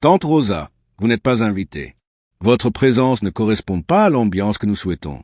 Tante Rosa, vous n'êtes pas invitée. Votre présence ne correspond pas à l'ambiance que nous souhaitons. »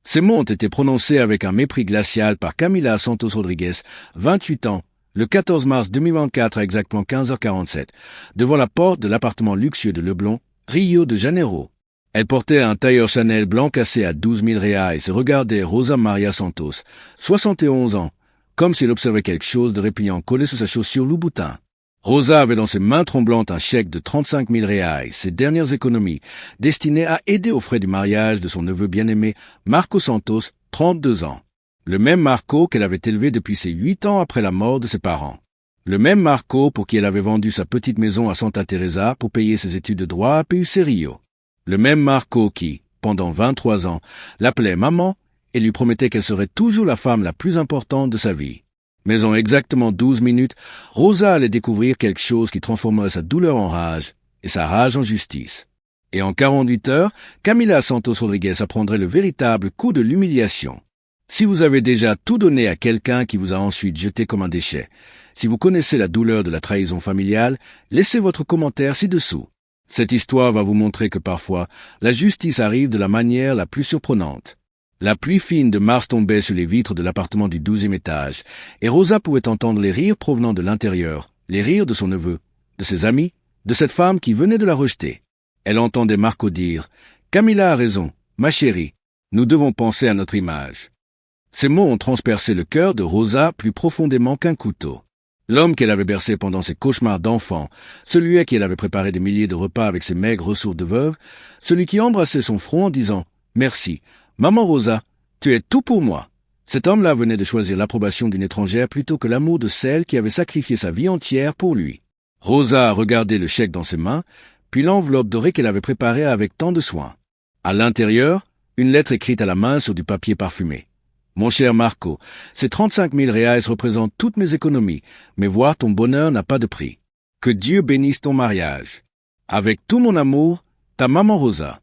Ces mots ont été prononcés avec un mépris glacial par Camila Santos Rodriguez, 28 ans, le 14 mars 2024 à exactement 15h47, devant la porte de l'appartement luxueux de Leblon, Rio de Janeiro. Elle portait un tailleur Chanel blanc cassé à 12 000 reais et regardait Rosa Maria Santos, 71 ans, comme s'il observait quelque chose de répugnant collé sur sa chaussure Louboutin. Rosa avait dans ses mains tremblantes un chèque de 35 000 reais, ses dernières économies, destinées à aider aux frais du mariage de son neveu bien-aimé Marco Santos, 32 ans. Le même Marco qu'elle avait élevé depuis ses 8 ans après la mort de ses parents. Le même Marco pour qui elle avait vendu sa petite maison à Santa Teresa pour payer ses études de droit à PUC Rio. Le même Marco qui, pendant 23 ans, l'appelait maman et lui promettait qu'elle serait toujours la femme la plus importante de sa vie. Mais en exactement 12 minutes, Rosa allait découvrir quelque chose qui transformerait sa douleur en rage et sa rage en justice. Et en 48 heures, Camila Santos Rodriguez apprendrait le véritable coup de l'humiliation. Si vous avez déjà tout donné à quelqu'un qui vous a ensuite jeté comme un déchet, si vous connaissez la douleur de la trahison familiale, laissez votre commentaire ci-dessous. Cette histoire va vous montrer que parfois, la justice arrive de la manière la plus surprenante. La pluie fine de mars tombait sur les vitres de l'appartement du 12e étage, et Rosa pouvait entendre les rires provenant de l'intérieur, les rires de son neveu, de ses amis, de cette femme qui venait de la rejeter. Elle entendait Marco dire « Camila a raison, ma chérie, nous devons penser à notre image. » Ces mots ont transpercé le cœur de Rosa plus profondément qu'un couteau. L'homme qu'elle avait bercé pendant ses cauchemars d'enfant, celui à qui elle avait préparé des milliers de repas avec ses maigres ressources de veuve, celui qui embrassait son front en disant « Merci, maman Rosa, tu es tout pour moi ». Cet homme-là venait de choisir l'approbation d'une étrangère plutôt que l'amour de celle qui avait sacrifié sa vie entière pour lui. Rosa a regardé le chèque dans ses mains, puis l'enveloppe dorée qu'elle avait préparée avec tant de soin. À l'intérieur, une lettre écrite à la main sur du papier parfumé. Mon cher Marco, ces 35 000 reais représentent toutes mes économies, mais voir ton bonheur n'a pas de prix. Que Dieu bénisse ton mariage. Avec tout mon amour, ta maman Rosa.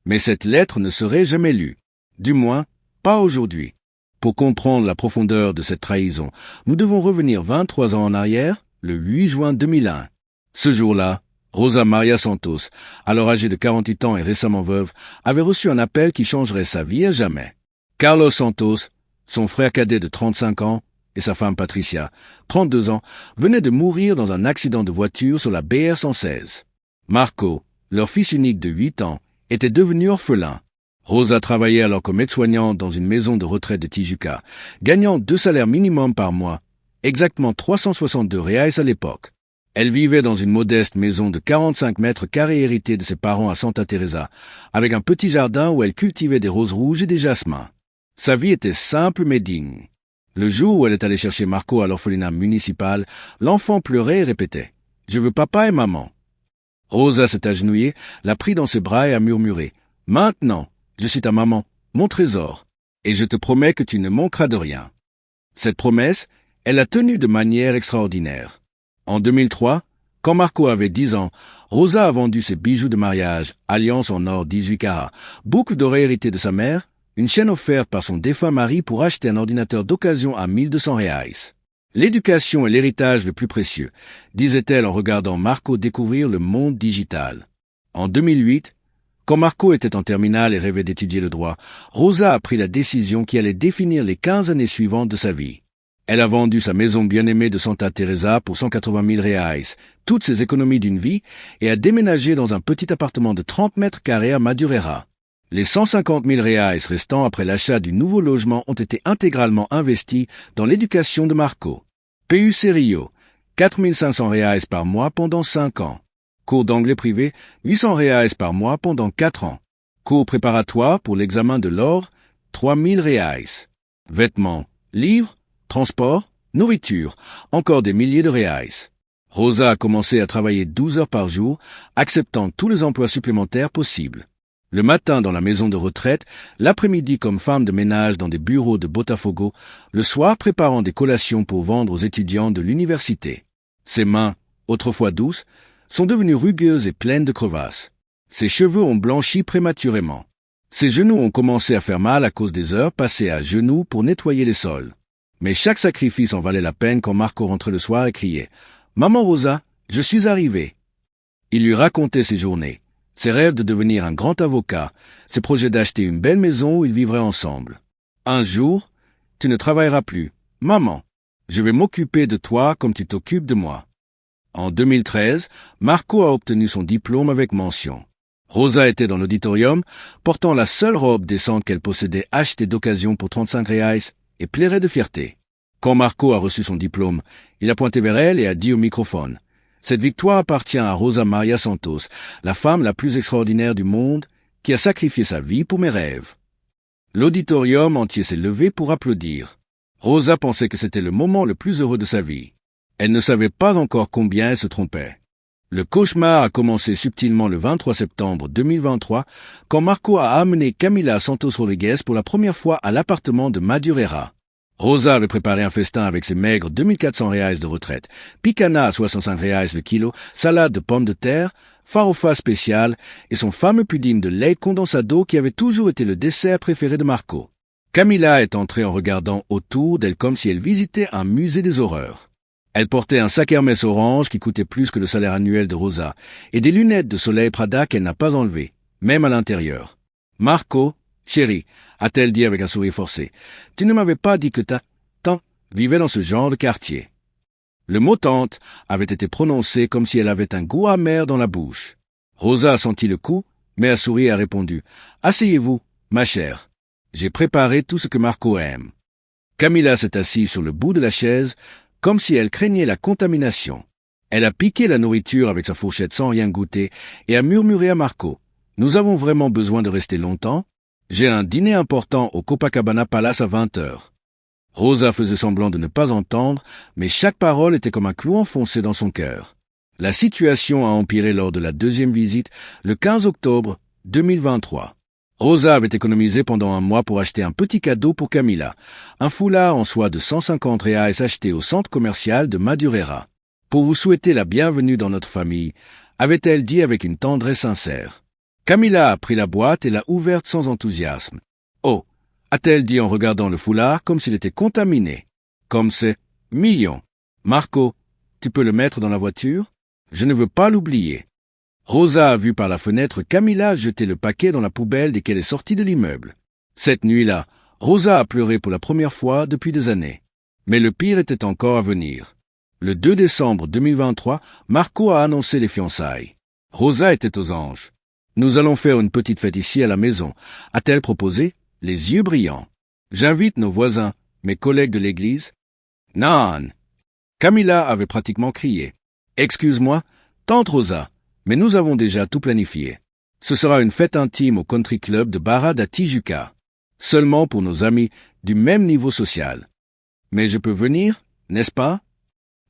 Mais cette lettre ne serait jamais lue. Du moins, pas aujourd'hui. Pour comprendre la profondeur de cette trahison, nous devons revenir 23 ans en arrière, le 8 juin 2001. Ce jour-là, Rosa Maria Santos, alors âgée de 48 ans et récemment veuve, avait reçu un appel qui changerait sa vie à jamais. Carlos Santos, son frère cadet de 35 ans, et sa femme Patricia, 32 ans, venaient de mourir dans un accident de voiture sur la BR 116. Marco, leur fils unique de 8 ans, était devenu orphelin. Rosa travaillait alors comme aide-soignante dans une maison de retraite de Tijuca, gagnant 2 salaires minimum par mois, exactement 362 reais à l'époque. Elle vivait dans une modeste maison de 45 mètres carrés héritée de ses parents à Santa Teresa, avec un petit jardin où elle cultivait des roses rouges et des jasmins. Sa vie était simple mais digne. Le jour où elle est allée chercher Marco à l'orphelinat municipal, l'enfant pleurait et répétait « Je veux papa et maman ». Rosa s'est agenouillée, l'a pris dans ses bras et a murmuré « Maintenant, je suis ta maman, mon trésor, et je te promets que tu ne manqueras de rien ». Cette promesse, elle l'a tenue de manière extraordinaire. En 2003, quand Marco avait 10 ans, Rosa a vendu ses bijoux de mariage, alliance en or 18 carats, boucle d'oreilles héritée de sa mère, une chaîne offerte par son défunt mari pour acheter un ordinateur d'occasion à 1200 reais. L'éducation est l'héritage le plus précieux, disait-elle en regardant Marco découvrir le monde digital. En 2008, quand Marco était en terminale et rêvait d'étudier le droit, Rosa a pris la décision qui allait définir les 15 années suivantes de sa vie. Elle a vendu sa maison bien-aimée de Santa Teresa pour 180 000 reais, toutes ses économies d'une vie, et a déménagé dans un petit appartement de 30 mètres carrés à Madureira. Les 150 000 reais restants après l'achat du nouveau logement ont été intégralement investis dans l'éducation de Marco. PUC Rio, 4 500 reais par mois pendant 5 ans. Cours d'anglais privé, 800 reais par mois pendant 4 ans. Cours préparatoires pour l'examen de l'or, 3 000 reais. Vêtements, livres, transport, nourriture, encore des milliers de reais. Rosa a commencé à travailler 12 heures par jour, acceptant tous les emplois supplémentaires possibles. Le matin dans la maison de retraite, l'après-midi comme femme de ménage dans des bureaux de Botafogo, le soir préparant des collations pour vendre aux étudiants de l'université. Ses mains, autrefois douces, sont devenues rugueuses et pleines de crevasses. Ses cheveux ont blanchi prématurément. Ses genoux ont commencé à faire mal à cause des heures passées à genoux pour nettoyer les sols. Mais chaque sacrifice en valait la peine quand Marco rentrait le soir et criait « Maman Rosa, je suis arrivé ». Il lui racontait ses journées, ses rêves de devenir un grand avocat, ses projets d'acheter une belle maison où ils vivraient ensemble. Un jour, tu ne travailleras plus. Maman, je vais m'occuper de toi comme tu t'occupes de moi. En 2013, Marco a obtenu son diplôme avec mention. Rosa était dans l'auditorium, portant la seule robe décente qu'elle possédait achetée d'occasion pour 35 reais et plairait de fierté. Quand Marco a reçu son diplôme, il a pointé vers elle et a dit au microphone « Cette victoire appartient à Rosa Maria Santos, la femme la plus extraordinaire du monde, qui a sacrifié sa vie pour mes rêves. » L'auditorium entier s'est levé pour applaudir. Rosa pensait que c'était le moment le plus heureux de sa vie. Elle ne savait pas encore combien elle se trompait. Le cauchemar a commencé subtilement le 23 septembre 2023, quand Marco a amené Camila Santos Rodriguez pour la première fois à l'appartement de Madureira. Rosa avait préparé un festin avec ses maigres 2400 reais de retraite, picana à 65 reais le kilo, salade de pommes de terre, farofa spécial et son fameux pudding de lait condensado qui avait toujours été le dessert préféré de Marco. Camila est entrée en regardant autour d'elle comme si elle visitait un musée des horreurs. Elle portait un sac Hermès orange qui coûtait plus que le salaire annuel de Rosa et des lunettes de soleil Prada qu'elle n'a pas enlevées, même à l'intérieur. « Marco, chérie, a-t-elle dit avec un sourire forcé, tu ne m'avais pas dit que ta tante vivait dans ce genre de quartier. » Le mot tante avait été prononcé comme si elle avait un goût amer dans la bouche. Rosa a senti le coup, mais a souri et a répondu « Asseyez-vous, ma chère. J'ai préparé tout ce que Marco aime. » Camila s'est assise sur le bout de la chaise, comme si elle craignait la contamination. Elle a piqué la nourriture avec sa fourchette sans rien goûter et a murmuré à Marco « Nous avons vraiment besoin de rester longtemps? J'ai un dîner important au Copacabana Palace à 20h. » Rosa faisait semblant de ne pas entendre, mais chaque parole était comme un clou enfoncé dans son cœur. La situation a empiré lors de la deuxième visite, le 15 octobre 2023. Rosa avait économisé pendant un mois pour acheter un petit cadeau pour Camila, un foulard en soie de 150 reais acheté au centre commercial de Madureira. « Pour vous souhaiter la bienvenue dans notre famille », avait-elle dit avec une tendresse sincère. Camila a pris la boîte et l'a ouverte sans enthousiasme. « Oh !» a-t-elle dit en regardant le foulard comme s'il était contaminé. « Comme c'est mignon. Marco, tu peux le mettre dans la voiture? Je ne veux pas l'oublier. » Rosa a vu par la fenêtre Camila jeter le paquet dans la poubelle dès qu'elle est sortie de l'immeuble. Cette nuit-là, Rosa a pleuré pour la première fois depuis des années. Mais le pire était encore à venir. Le 2 décembre 2023, Marco a annoncé les fiançailles. Rosa était aux anges. « Nous allons faire une petite fête ici à la maison », a-t-elle proposé, les yeux brillants. « J'invite nos voisins, mes collègues de l'église. »« Non !» Camila avait pratiquement crié. « Excuse-moi, tante Rosa, mais nous avons déjà tout planifié. Ce sera une fête intime au country club de Barra da Tijuca, seulement pour nos amis du même niveau social. Mais je peux venir, n'est-ce pas? »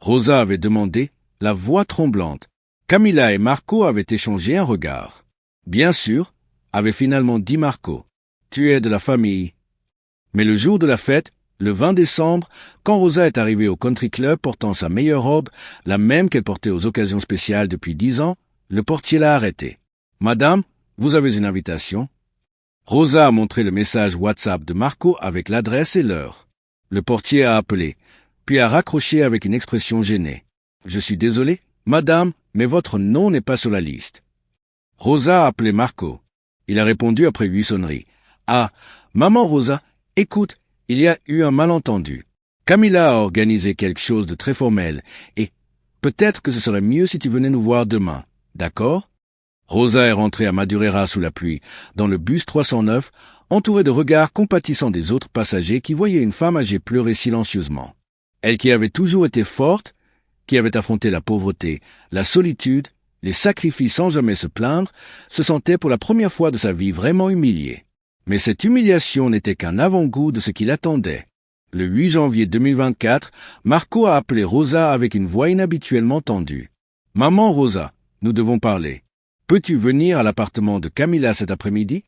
Rosa avait demandé, la voix tremblante. Camila et Marco avaient échangé un regard. « Bien sûr, » avait finalement dit Marco. « Tu es de la famille. » Mais le jour de la fête, le 20 décembre, quand Rosa est arrivée au country club portant sa meilleure robe, la même qu'elle portait aux occasions spéciales depuis 10 ans, le portier l'a arrêtée. « Madame, vous avez une invitation ?» Rosa a montré le message WhatsApp de Marco avec l'adresse et l'heure. Le portier a appelé, puis a raccroché avec une expression gênée. « Je suis désolé, madame, mais votre nom n'est pas sur la liste. » Rosa a appelé Marco. Il a répondu après 8 sonneries. « Ah, maman Rosa, écoute, il y a eu un malentendu. Camila a organisé quelque chose de très formel et peut-être que ce serait mieux si tu venais nous voir demain. D'accord ?» Rosa est rentrée à Madureira sous la pluie, dans le bus 309, entourée de regards compatissants des autres passagers qui voyaient une femme âgée pleurer silencieusement. Elle qui avait toujours été forte, qui avait affronté la pauvreté, la solitude, les sacrifices sans jamais se plaindre, se sentait pour la première fois de sa vie vraiment humiliée. Mais cette humiliation n'était qu'un avant-goût de ce qui l'attendait. Le 8 janvier 2024, Marco a appelé Rosa avec une voix inhabituellement tendue. « Maman Rosa, nous devons parler. Peux-tu venir à l'appartement de Camila cet après-midi ?»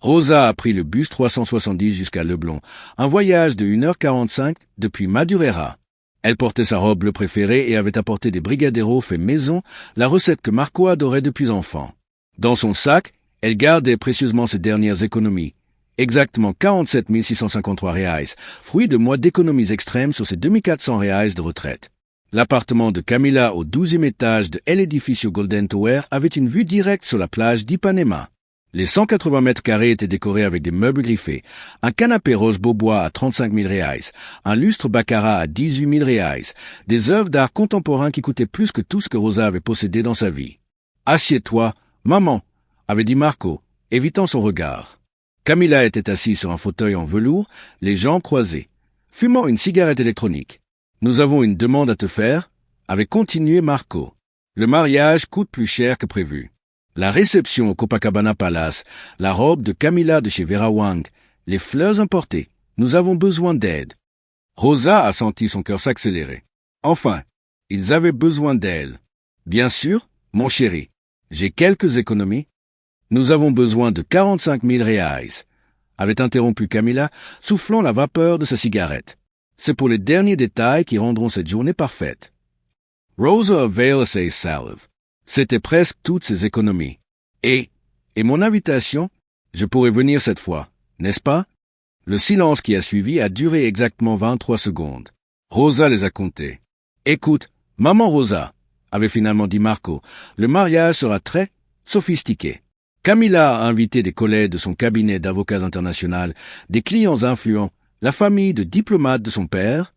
Rosa a pris le bus 370 jusqu'à Leblon, un voyage de 1h45 depuis Madureira. Elle portait sa robe bleu préférée et avait apporté des brigadeiros faits maison, la recette que Marco adorait depuis enfant. Dans son sac, elle gardait précieusement ses dernières économies, exactement 47 653 reais, fruit de mois d'économies extrêmes sur ses 2400 reais de retraite. L'appartement de Camilla au 12e étage de l'Edificio Golden Tower avait une vue directe sur la plage d'Ipanema. Les 180 mètres carrés étaient décorés avec des meubles griffés, un canapé rose Beaubois à 35 000 reais, un lustre baccarat à 18 000 reais, des œuvres d'art contemporain qui coûtaient plus que tout ce que Rosa avait possédé dans sa vie. « Assieds-toi, maman !» avait dit Marco, évitant son regard. Camilla était assise sur un fauteuil en velours, les jambes croisées, fumant une cigarette électronique. « Nous avons une demande à te faire » avait continué Marco. « Le mariage coûte plus cher que prévu. La réception au Copacabana Palace, la robe de Camilla de chez Vera Wang, les fleurs importées. Nous avons besoin d'aide. » Rosa a senti son cœur s'accélérer. Enfin, ils avaient besoin d'elle. « Bien sûr, mon chéri. J'ai quelques économies. »« Nous avons besoin de 45 000 reais, » avait interrompu Camilla, soufflant la vapeur de sa cigarette. « C'est pour les derniers détails qui rendront cette journée parfaite. » Rosa availed ses salve. C'était presque toutes ses économies. Et mon invitation, je pourrais venir cette fois, n'est-ce pas? Le silence qui a suivi a duré exactement 23 secondes. Rosa les a comptés. Écoute, maman Rosa, avait finalement dit Marco, le mariage sera très sophistiqué. Camilla a invité des collègues de son cabinet d'avocats international, des clients influents, la famille de diplomates de son père.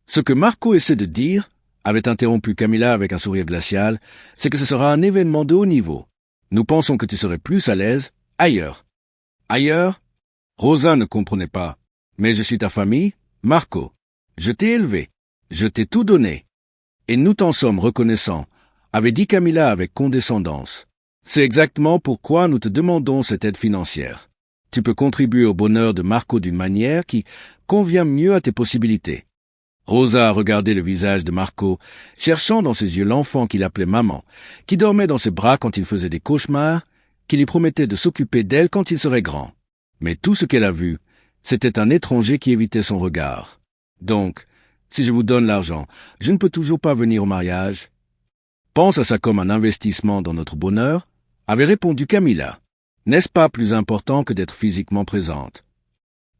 Ce que Marco essaie de dire, avait interrompu Camilla avec un sourire glacial, c'est que ce sera un événement de haut niveau. Nous pensons que tu serais plus à l'aise ailleurs. Ailleurs? Rosa ne comprenait pas. Mais je suis ta famille, Marco. Je t'ai élevé. Je t'ai tout donné. Et nous t'en sommes reconnaissants, avait dit Camilla avec condescendance. C'est exactement pourquoi nous te demandons cette aide financière. Tu peux contribuer au bonheur de Marco d'une manière qui convient mieux à tes possibilités. Rosa a regardé le visage de Marco, cherchant dans ses yeux l'enfant qu'il appelait maman, qui dormait dans ses bras quand il faisait des cauchemars, qui lui promettait de s'occuper d'elle quand il serait grand. Mais tout ce qu'elle a vu, c'était un étranger qui évitait son regard. Donc, si je vous donne l'argent, je ne peux toujours pas venir au mariage. Pense à ça comme un investissement dans notre bonheur, avait répondu Camilla. N'est-ce pas plus important que d'être physiquement présente?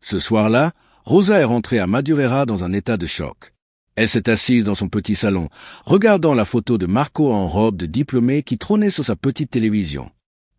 Ce soir-là, Rosa est rentrée à Madureira dans un état de choc. Elle s'est assise dans son petit salon, regardant la photo de Marco en robe de diplômé qui trônait sur sa petite télévision.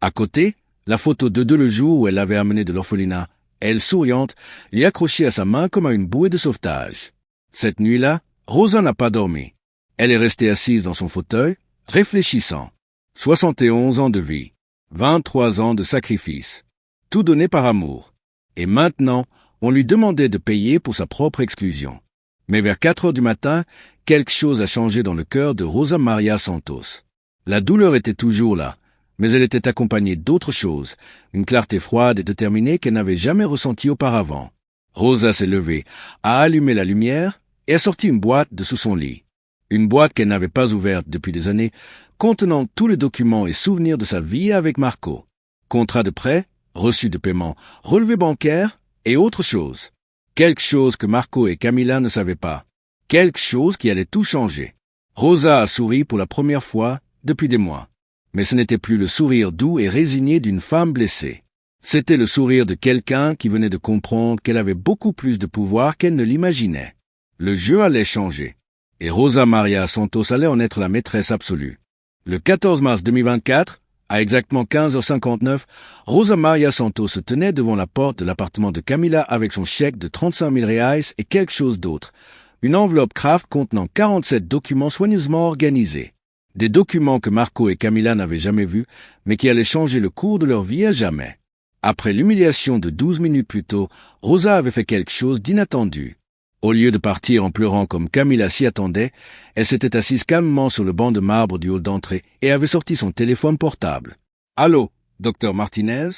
À côté, la photo d'eux le jour où elle l'avait amené de l'orphelinat, elle souriante, lui accrochée à sa main comme à une bouée de sauvetage. Cette nuit-là, Rosa n'a pas dormi. Elle est restée assise dans son fauteuil, réfléchissant. 71 ans de vie, 23 ans de sacrifice, tout donné par amour. Et maintenant, on lui demandait de payer pour sa propre exclusion. Mais vers 4 heures du matin, quelque chose a changé dans le cœur de Rosa Maria Santos. La douleur était toujours là, mais elle était accompagnée d'autre chose, une clarté froide et déterminée qu'elle n'avait jamais ressentie auparavant. Rosa s'est levée, a allumé la lumière et a sorti une boîte de sous son lit. Une boîte qu'elle n'avait pas ouverte depuis des années, contenant tous les documents et souvenirs de sa vie avec Marco. Contrat de prêt, reçu de paiement, relevé bancaire et autre chose. Quelque chose que Marco et Camilla ne savaient pas. Quelque chose qui allait tout changer. Rosa a souri pour la première fois depuis des mois. Mais ce n'était plus le sourire doux et résigné d'une femme blessée. C'était le sourire de quelqu'un qui venait de comprendre qu'elle avait beaucoup plus de pouvoir qu'elle ne l'imaginait. Le jeu allait changer. Et Rosa Maria Santos allait en être la maîtresse absolue. Le 14 mars 2024, à exactement 15h59, Rosa Maria Santos se tenait devant la porte de l'appartement de Camilla avec son chèque de 35 000 reais et quelque chose d'autre. Une enveloppe Kraft contenant 47 documents soigneusement organisés. Des documents que Marco et Camilla n'avaient jamais vus, mais qui allaient changer le cours de leur vie à jamais. Après l'humiliation de 12 minutes plus tôt, Rosa avait fait quelque chose d'inattendu. Au lieu de partir en pleurant comme Camilla s'y attendait, elle s'était assise calmement sur le banc de marbre du hall d'entrée et avait sorti son téléphone portable. « Allô, docteur Martinez?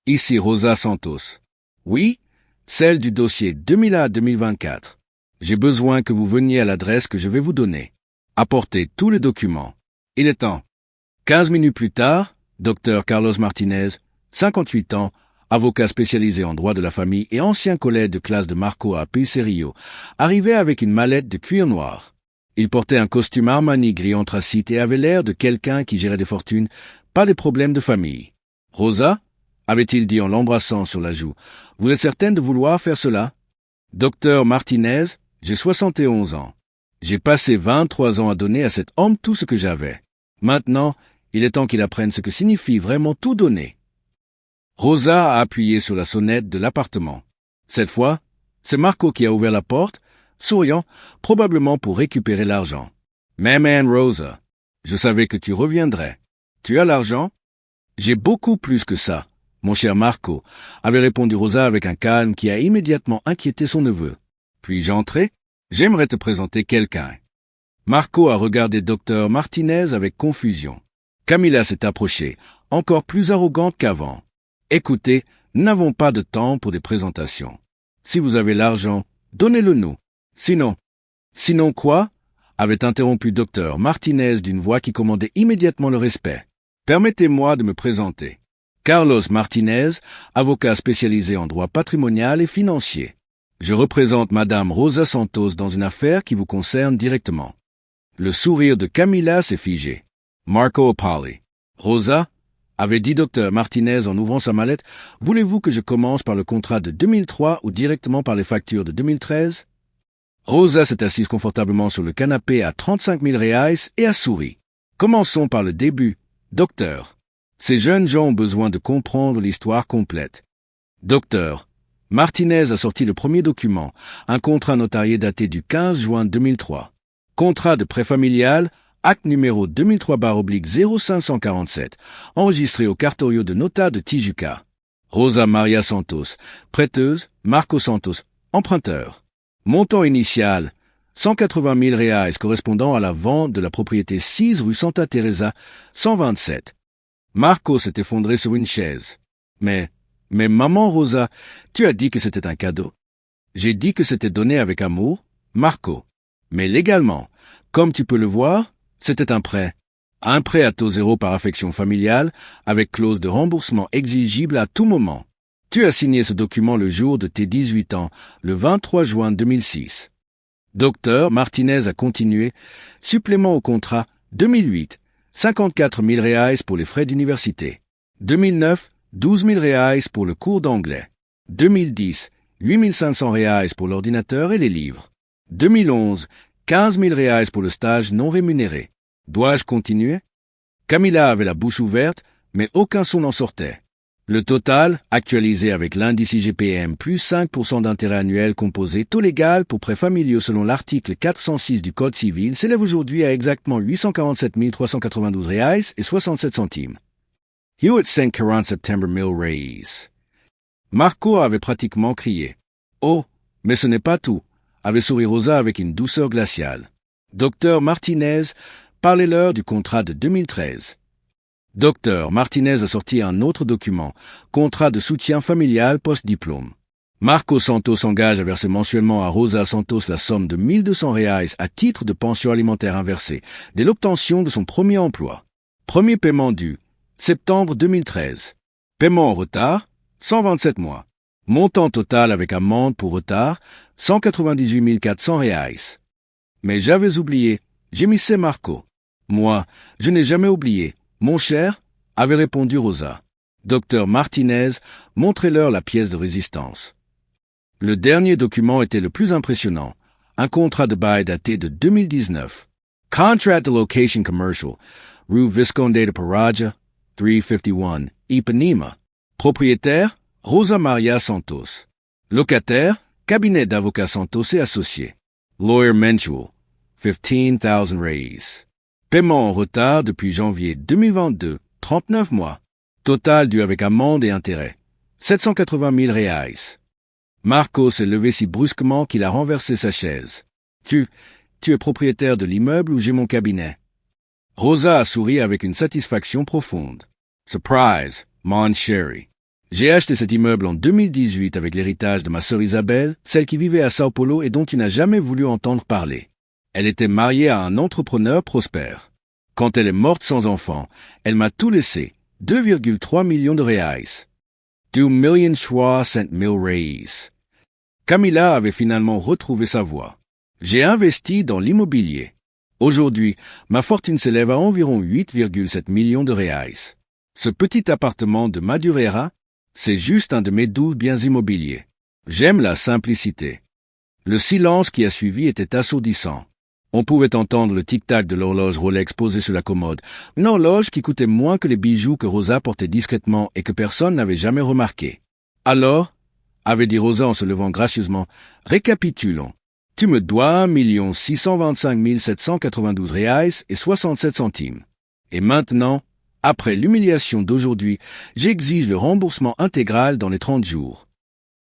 Ici Rosa Santos. »« Oui, celle du dossier 2001-2024. J'ai besoin que vous veniez à l'adresse que je vais vous donner. Apportez tous les documents. Il est temps. » 15 minutes plus tard, docteur Carlos Martinez, 58 ans, avocat spécialisé en droit de la famille et ancien collègue de classe de Marco à Pulserio, arrivait avec une mallette de cuir noir. Il portait un costume Armani gris anthracite et avait l'air de quelqu'un qui gérait des fortunes, pas des problèmes de famille. « Rosa » avait-il dit en l'embrassant sur la joue, « vous êtes certaine de vouloir faire cela ?»« Docteur Martinez, j'ai 71 ans. J'ai passé 23 ans à donner à cet homme tout ce que j'avais. Maintenant, il est temps qu'il apprenne ce que signifie vraiment tout donner. Rosa a appuyé sur la sonnette de l'appartement. Cette fois, c'est Marco qui a ouvert la porte, souriant, probablement pour récupérer l'argent. « Maman Rosa, je savais que tu reviendrais. Tu as l'argent? »« J'ai beaucoup plus que ça, mon cher Marco, » avait répondu Rosa avec un calme qui a immédiatement inquiété son neveu. « Puis-je entrer? J'aimerais te présenter quelqu'un. » Marco a regardé Dr Martinez avec confusion. Camilla s'est approchée, encore plus arrogante qu'avant. « Écoutez, nous n'avons pas de temps pour des présentations. Si vous avez l'argent, donnez-le nous. Sinon... »« Sinon quoi ?» avait interrompu Dr Martinez d'une voix qui commandait immédiatement le respect. « Permettez-moi de me présenter. Carlos Martinez, avocat spécialisé en droit patrimonial et financier. Je représente Madame Rosa Santos dans une affaire qui vous concerne directement. » Le sourire de Camilla s'est figé. Marco Opali. « Rosa, avait dit Dr Martinez en ouvrant sa mallette, voulez-vous que je commence par le contrat de 2003 ou directement par les factures de 2013 ?» Rosa s'est assise confortablement sur le canapé à 35 000 reais et a souri. « Commençons par le début. Docteur, ces jeunes gens ont besoin de comprendre l'histoire complète. » Docteur, Martinez a sorti le premier document, un contrat notarié daté du 15 juin 2003. Contrat de prêt familial, acte numéro 2003/0547, enregistré au cartorio de nota de Tijuca. Rosa Maria Santos, prêteuse, Marco Santos, emprunteur. Montant initial, 180 000 reais correspondant à la vente de la propriété 6 rue Santa Teresa, 127. Marco s'est effondré sur une chaise. Mais maman Rosa, tu as dit que c'était un cadeau. J'ai dit que c'était donné avec amour, Marco. Mais légalement, comme tu peux le voir, c'était un prêt. Un prêt à taux zéro par affection familiale, avec clause de remboursement exigible à tout moment. Tu as signé ce document le jour de tes 18 ans, le 23 juin 2006. Docteur Martinez a continué. Supplément au contrat 2008, 54 000 reais pour les frais d'université. 2009, 12 000 reais pour le cours d'anglais. 2010, 8 500 reais pour l'ordinateur et les livres. 2011, 15 000 reais pour le stage non rémunéré. Dois-je continuer? Camilla avait la bouche ouverte, mais aucun son n'en sortait. Le total, actualisé avec l'indice IGPM plus 5% d'intérêt annuel composé taux légal pour prêts familiaux selon l'article 406 du Code civil, s'élève aujourd'hui à exactement 847 392 reais et 67 centimes. Hewitt 540 September Mill Raise. Marco avait pratiquement crié. « Oh, mais ce n'est pas tout », avait souri Rosa avec une douceur glaciale. « Docteur Martinez, parlez-leur du contrat de 2013. » Docteur Martinez a sorti un autre document, contrat de soutien familial post-diplôme. Marco Santos s'engage à verser mensuellement à Rosa Santos la somme de 1200 reais à titre de pension alimentaire inversée dès l'obtention de son premier emploi. Premier paiement dû, septembre 2013. Paiement en retard, 127 mois. Montant total avec amende pour retard, 198 400 reais. Mais j'avais oublié, gémissait Marco. Moi, je n'ai jamais oublié. Mon cher, avait répondu Rosa. Docteur Martinez, montrez-leur la pièce de résistance. Le dernier document était le plus impressionnant. Un contrat de bail daté de 2019. Contract de location commercial, rue Visconde de Paraja, 351, Ipanema. Propriétaire, Rosa Maria Santos. Locataire, cabinet d'avocats Santos et associés. Lawyer mensual, 15,000 reais. Paiement en retard depuis janvier 2022, 39 mois. Total dû avec amende et intérêt, 780 000 reais. Marco s'est levé si brusquement qu'il a renversé sa chaise. Tu es propriétaire de l'immeuble où j'ai mon cabinet. Rosa a souri avec une satisfaction profonde. Surprise, mon chéri. J'ai acheté cet immeuble en 2018 avec l'héritage de ma sœur Isabelle, celle qui vivait à Sao Paulo et dont tu n'as jamais voulu entendre parler. Elle était mariée à un entrepreneur prospère. Quand elle est morte sans enfant, elle m'a tout laissé, 2,3 millions de reais. 2,3 000 reais. Camilla avait finalement retrouvé sa voix. J'ai investi dans l'immobilier. Aujourd'hui, ma fortune s'élève à environ 8,7 millions de reais. Ce petit appartement de Madureira, c'est juste un de mes 12 biens immobiliers. J'aime la simplicité. Le silence qui a suivi était assourdissant. On pouvait entendre le tic-tac de l'horloge Rolex posée sur la commode, une horloge qui coûtait moins que les bijoux que Rosa portait discrètement et que personne n'avait jamais remarqué. Alors, avait dit Rosa en se levant gracieusement, récapitulons. Tu me dois 1 625 792 reais et 67 centimes. Et maintenant, après l'humiliation d'aujourd'hui, j'exige le remboursement intégral dans les 30 jours.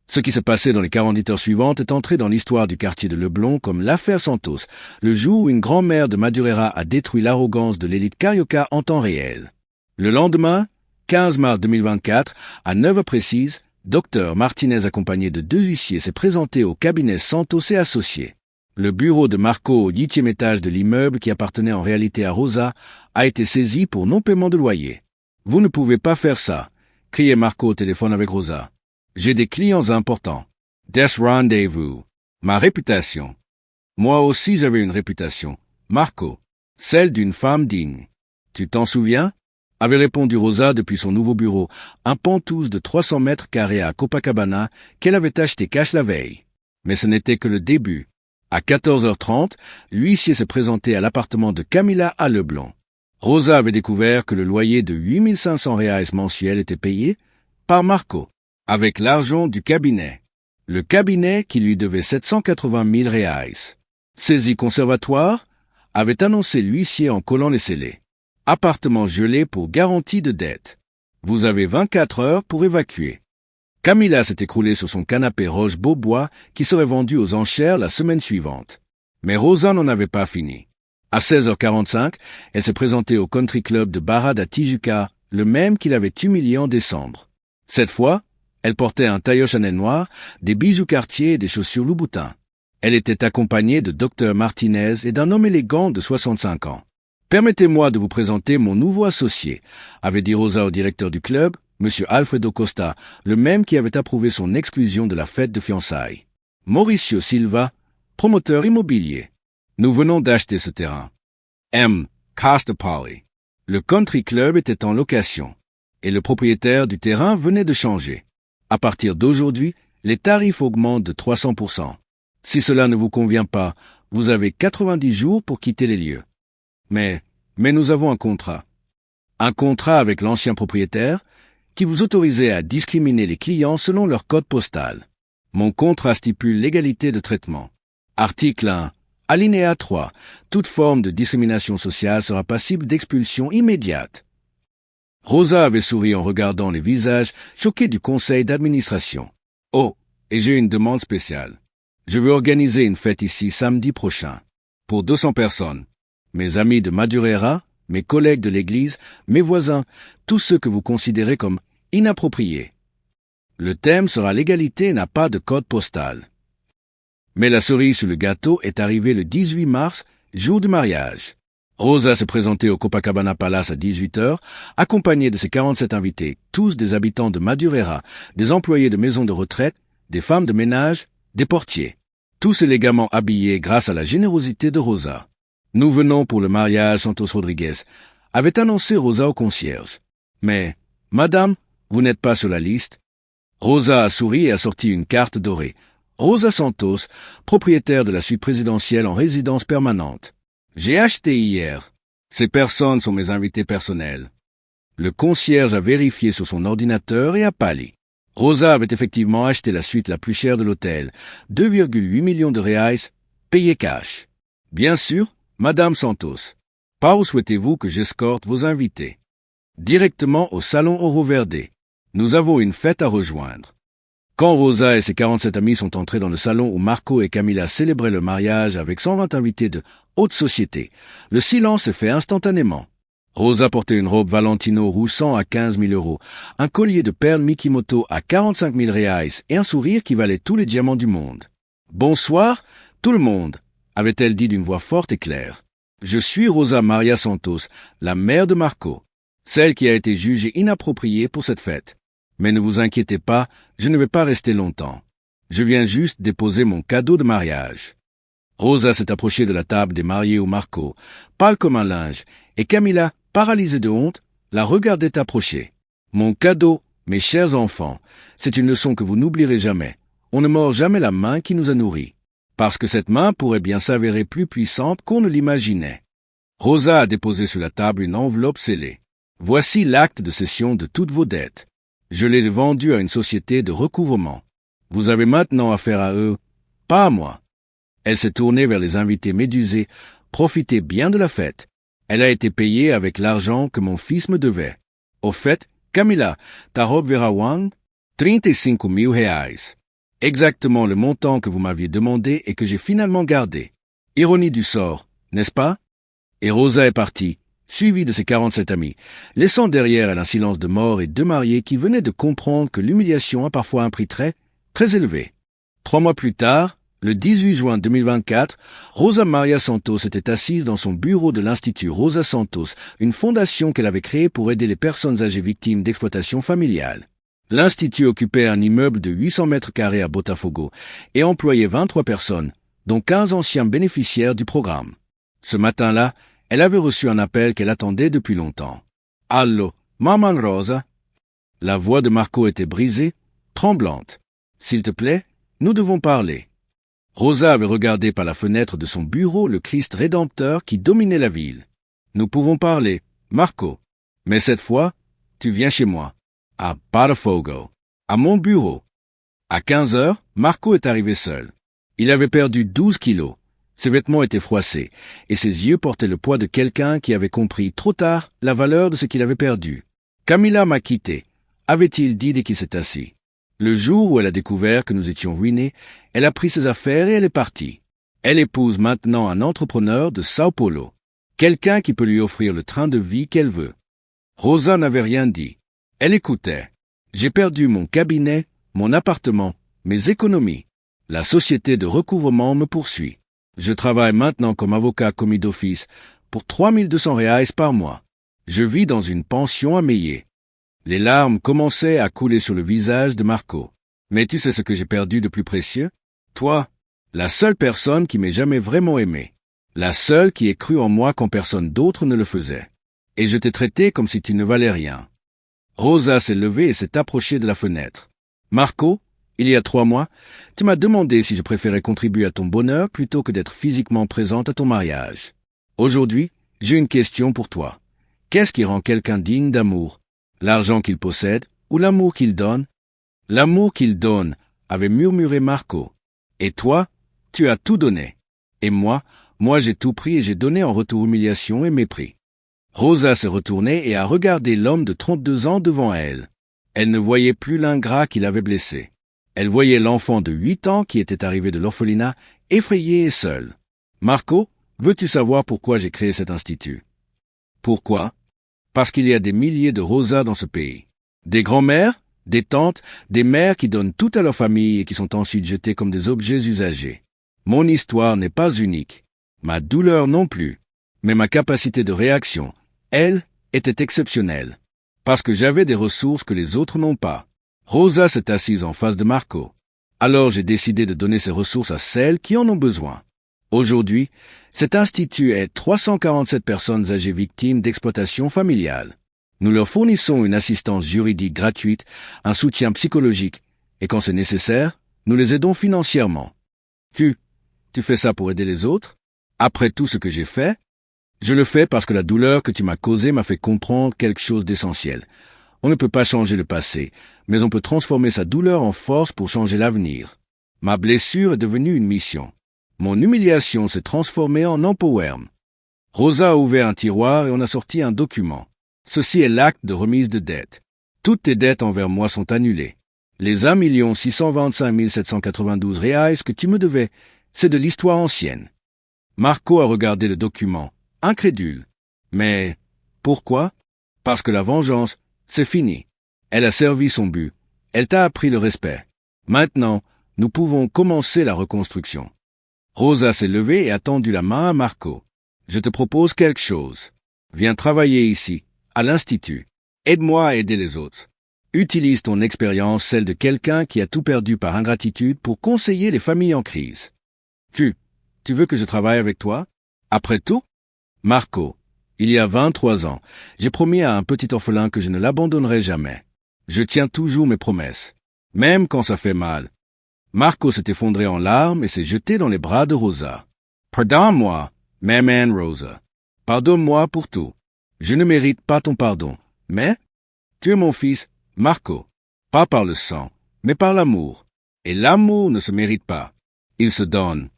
Ce qui s'est passé dans les 48 heures suivantes est entré dans l'histoire du quartier de Leblon comme l'affaire Santos, le jour où une grand-mère de Madureira a détruit l'arrogance de l'élite carioca en temps réel. Le lendemain, 15 mars 2024, à 9 heures précises, Dr Martinez accompagné de 2 huissiers s'est présenté au cabinet Santos et Associés. Le bureau de Marco au 8e étage de l'immeuble qui appartenait en réalité à Rosa a été saisi pour non-paiement de loyer. « Vous ne pouvez pas faire ça », criait Marco au téléphone avec Rosa. « J'ai des clients importants. Des rendez-vous. Ma réputation. Moi aussi j'avais une réputation. Marco. Celle d'une femme digne. Tu t'en souviens ?» avait répondu Rosa depuis son nouveau bureau, un penthouse de 300 mètres carrés à Copacabana qu'elle avait acheté cash la veille. Mais ce n'était que le début. À 14h30, l'huissier s'est présenté à l'appartement de Camila à Leblon. Rosa avait découvert que le loyer de 8 500 reais mensuels était payé par Marco, avec l'argent du cabinet. Le cabinet qui lui devait 780 000 reais. Saisie conservatoire, avait annoncé l'huissier en collant les scellés. Appartement gelé pour garantie de dette. Vous avez 24 heures pour évacuer. Camila s'est écroulée sur son canapé roche Beaubois qui serait vendu aux enchères la semaine suivante. Mais Rosa n'en avait pas fini. À 16h45, elle s'est présentée au country club de Barra da Tijuca, le même qui l'avait humiliée en décembre. Cette fois, elle portait un tailleur Chanel noir, des bijoux Cartier et des chaussures Louboutin. Elle était accompagnée de Dr Martinez et d'un homme élégant de 65 ans. Permettez-moi de vous présenter mon nouveau associé, avait dit Rosa au directeur du club, M. Alfredo Costa, le même qui avait approuvé son exclusion de la fête de fiançailles. Mauricio Silva, promoteur immobilier. Nous venons d'acheter ce terrain. M. Castapoli. Le country club était en location, et le propriétaire du terrain venait de changer. À partir d'aujourd'hui, les tarifs augmentent de 300%. Si cela ne vous convient pas, vous avez 90 jours pour quitter les lieux. Mais nous avons un contrat. Un contrat avec l'ancien propriétaire qui vous autorisait à discriminer les clients selon leur code postal. Mon contrat stipule l'égalité de traitement. Article 1. Alinéa 3. Toute forme de discrimination sociale sera passible d'expulsion immédiate. Rosa avait souri en regardant les visages choqués du conseil d'administration. Oh, et j'ai une demande spéciale. Je veux organiser une fête ici samedi prochain. Pour 200 personnes. Mes amis de Madureira, mes collègues de l'église, mes voisins, tous ceux que vous considérez comme inappropriés. Le thème sera l'égalité et n'a pas de code postal. Mais la cerise sur le gâteau est arrivée le 18 mars, jour du mariage. Rosa s'est présentée au Copacabana Palace à 18h, accompagnée de ses 47 invités, tous des habitants de Madureira, des employés de maisons de retraite, des femmes de ménage, des portiers. Tous élégamment habillés grâce à la générosité de Rosa. Nous venons pour le mariage Santos Rodriguez, avait annoncé Rosa au concierge. Mais, madame, vous n'êtes pas sur la liste. Rosa a souri et a sorti une carte dorée. Rosa Santos, propriétaire de la suite présidentielle en résidence permanente. J'ai acheté hier. Ces personnes sont mes invités personnels. Le concierge a vérifié sur son ordinateur et a pâli. Rosa avait effectivement acheté la suite la plus chère de l'hôtel, 2,8 millions de reais, payés cash. Bien sûr, Madame Santos, par où souhaitez-vous que j'escorte vos invités? Directement au salon Oro Verde. Nous avons une fête à rejoindre. Quand Rosa et ses 47 amis sont entrés dans le salon où Marco et Camila célébraient le mariage avec 120 invités de haute société, le silence s'est fait instantanément. Rosa portait une robe Valentino rouge sang à 15 000 euros, un collier de perles Mikimoto à 45 000 reais et un sourire qui valait tous les diamants du monde. « Bonsoir, tout le monde !» avait-elle dit d'une voix forte et claire. « Je suis Rosa Maria Santos, la mère de Marco, celle qui a été jugée inappropriée pour cette fête. Mais ne vous inquiétez pas, je ne vais pas rester longtemps. Je viens juste déposer mon cadeau de mariage. » Rosa s'est approchée de la table des mariés où Marco, pâle comme un linge, et Camila, paralysée de honte, la regardait approcher. « Mon cadeau, mes chers enfants, c'est une leçon que vous n'oublierez jamais. On ne mord jamais la main qui nous a nourris. parce que cette main pourrait bien s'avérer plus puissante qu'on ne l'imaginait. Rosa a déposé sur la table une enveloppe scellée. Voici l'acte de cession de toutes vos dettes. Je l'ai vendu à une société de recouvrement. Vous avez maintenant affaire à eux, pas à moi. Elle s'est tournée vers les invités médusés. Profitez bien de la fête. Elle a été payée avec l'argent que mon fils me devait. Au fait, Camila, ta robe Verawang, 35.000 reais. Exactement le montant que vous m'aviez demandé et que j'ai finalement gardé. Ironie du sort, n'est-ce pas? Et Rosa est partie, suivie de ses 47 amis, laissant derrière elle un silence de mort et deux mariés qui venaient de comprendre que l'humiliation a parfois un prix très élevé. 3 mois plus tard, le 18 juin 2024, Rosa Maria Santos était assise dans son bureau de l'Institut Rosa Santos, une fondation qu'elle avait créée pour aider les personnes âgées victimes d'exploitation familiale. L'Institut occupait un immeuble de 800 mètres carrés à Botafogo et employait 23 personnes, dont 15 anciens bénéficiaires du programme. Ce matin-là, elle avait reçu un appel qu'elle attendait depuis longtemps. « Allô, Maman Rosa ?» La voix de Marco était brisée, tremblante. « S'il te plaît, nous devons parler. » Rosa avait regardé par la fenêtre de son bureau le Christ rédempteur qui dominait la ville. « Nous pouvons parler, Marco. Mais cette fois, tu viens chez moi, à Botafogo, à mon bureau. » À 15 heures, Marco est arrivé seul. Il avait perdu 12 kilos. Ses vêtements étaient froissés, et ses yeux portaient le poids de quelqu'un qui avait compris trop tard la valeur de ce qu'il avait perdu. « Camila m'a quitté », avait-il dit dès qu'il s'est assis. Le jour où elle a découvert que nous étions ruinés, elle a pris ses affaires et elle est partie. Elle épouse maintenant un entrepreneur de Sao Paulo, quelqu'un qui peut lui offrir le train de vie qu'elle veut. Rosa n'avait rien dit. Elle écoutait. J'ai perdu mon cabinet, mon appartement, mes économies. La société de recouvrement me poursuit. Je travaille maintenant comme avocat commis d'office pour 3200 reais par mois. Je vis dans une pension à Meillet. Les larmes commençaient à couler sur le visage de Marco. Mais tu sais ce que j'ai perdu de plus précieux? Toi, la seule personne qui m'ait jamais vraiment aimé. La seule qui ait cru en moi quand personne d'autre ne le faisait. Et je t'ai traité comme si tu ne valais rien. Rosa s'est levée et s'est approchée de la fenêtre. Marco, il y a 3 mois, tu m'as demandé si je préférais contribuer à ton bonheur plutôt que d'être physiquement présente à ton mariage. Aujourd'hui, j'ai une question pour toi. Qu'est-ce qui rend quelqu'un digne d'amour? L'argent qu'il possède ou l'amour qu'il donne? L'amour qu'il donne, avait murmuré Marco. Et toi, tu as tout donné. Et moi j'ai tout pris et j'ai donné en retour humiliation et mépris. Rosa s'est retournée et a regardé l'homme de 32 ans devant elle. Elle ne voyait plus l'ingrat qui l'avait blessée. Elle voyait l'enfant de 8 ans qui était arrivé de l'orphelinat, effrayé et seul. Marco, veux-tu savoir pourquoi j'ai créé cet institut? Pourquoi? Parce qu'il y a des milliers de Rosa dans ce pays. Des grands-mères, des tantes, des mères qui donnent tout à leur famille et qui sont ensuite jetées comme des objets usagés. Mon histoire n'est pas unique. Ma douleur non plus. Mais ma capacité de réaction, elle, était exceptionnelle. Parce que j'avais des ressources que les autres n'ont pas. Rosa s'est assise en face de Marco. Alors j'ai décidé de donner ces ressources à celles qui en ont besoin. Aujourd'hui, cet institut aide 347 personnes âgées victimes d'exploitation familiale. Nous leur fournissons une assistance juridique gratuite, un soutien psychologique, et quand c'est nécessaire, nous les aidons financièrement. Tu fais ça pour aider les autres? Après tout ce que j'ai fait? Je le fais parce que la douleur que tu m'as causée m'a fait comprendre quelque chose d'essentiel. On ne peut pas changer le passé, mais on peut transformer sa douleur en force pour changer l'avenir. Ma blessure est devenue une mission. Mon humiliation s'est transformée en empowerment. Rosa a ouvert un tiroir et on a sorti un document. Ceci est l'acte de remise de dette. Toutes tes dettes envers moi sont annulées. Les 1 625 792 reais que tu me devais, c'est de l'histoire ancienne. Marco a regardé le document, incrédule. Mais pourquoi? Parce que la vengeance, c'est fini. Elle a servi son but. Elle t'a appris le respect. Maintenant, nous pouvons commencer la reconstruction. Rosa s'est levée et a tendu la main à Marco. Je te propose quelque chose. Viens travailler ici, à l'Institut. Aide-moi à aider les autres. Utilise ton expérience, celle de quelqu'un qui a tout perdu par ingratitude, pour conseiller les familles en crise. Tu veux que je travaille avec toi? Après tout? Marco, il y a 23 ans, j'ai promis à un petit orphelin que je ne l'abandonnerai jamais. Je tiens toujours mes promesses, même quand ça fait mal. Marco s'est effondré en larmes et s'est jeté dans les bras de Rosa. « Pardonne-moi, Maman Rosa. Pardonne-moi pour tout. Je ne mérite pas ton pardon, mais tu es mon fils, Marco, pas par le sang, mais par l'amour. Et l'amour ne se mérite pas. Il se donne. »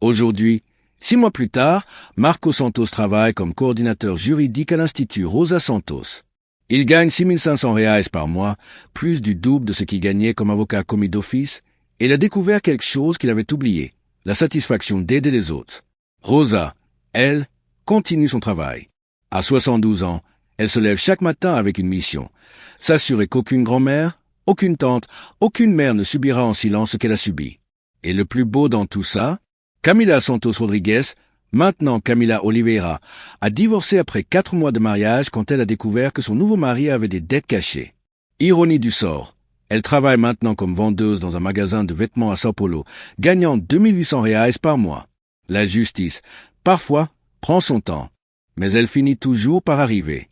Aujourd'hui, 6 mois plus tard, Marco Santos travaille comme coordinateur juridique à l'Institut Rosa Santos. Il gagne 6 500 reais par mois, plus du double de ce qu'il gagnait comme avocat commis d'office, et il a découvert quelque chose qu'il avait oublié, la satisfaction d'aider les autres. Rosa, elle, continue son travail. À 72 ans, elle se lève chaque matin avec une mission, s'assurer qu'aucune grand-mère, aucune tante, aucune mère ne subira en silence ce qu'elle a subi. Et le plus beau dans tout ça, Camila Santos Rodriguez, maintenant Camila Oliveira, a divorcé après 4 mois de mariage quand elle a découvert que son nouveau mari avait des dettes cachées. Ironie du sort, elle travaille maintenant comme vendeuse dans un magasin de vêtements à Sao Paulo, gagnant 2800 reais par mois. La justice, parfois, prend son temps, mais elle finit toujours par arriver.